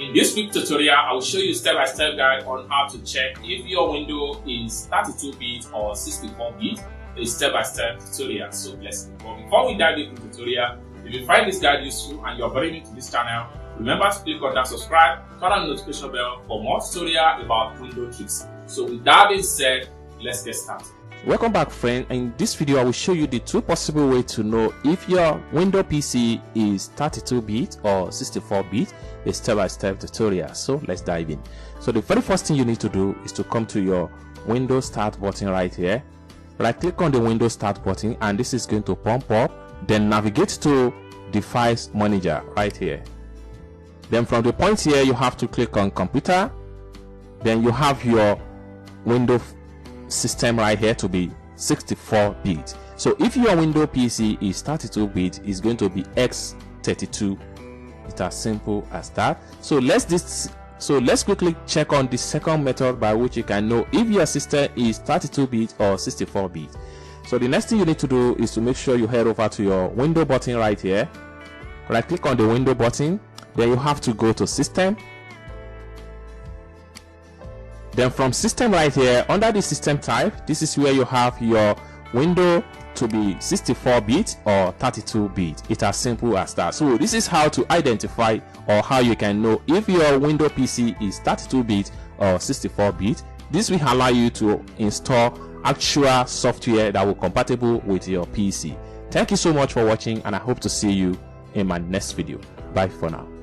In this quick tutorial, I will show you step-by-step guide on how to check if your window is 32-bit or 64-bit. A step-by-step tutorial. So let's go. But before we dive into the tutorial, if you find this guide useful and you're very new to this channel, remember to click on that subscribe, turn on the notification bell for more tutorial about window tricks. So with that being said, let's get started. Welcome back, friend. In this video, I will show you the two possible ways to know if your Windows PC is 32-bit or 64-bit. A step-by-step tutorial. So let's dive in. So the very first thing you need to do is to come to your Windows Start button right here. Right click on the Windows Start button and this is going to pop up. Then navigate to Device Manager right here. Then from the point here, you have to click on Computer. Then you have your Windows system right here to be 64-bit. So if your Windows PC is 32-bit, it's going to be x32. It's as simple as that. So let's quickly check on the second method by which you can know if your system is 32-bit or 64-bit. So the next thing you need to do is to make sure you head over to your window button right here. Right click on the window button. Then you have to go to System. Then from System right here, under the system type, this is where you have your window to be 64-bit or 32-bit. It's as simple as that. So this is how to identify or how you can know if your Windows PC is 32-bit or 64-bit. This will allow you to install actual software that will be compatible with your PC. Thank you so much for watching and I hope to see you in my next video. Bye for now.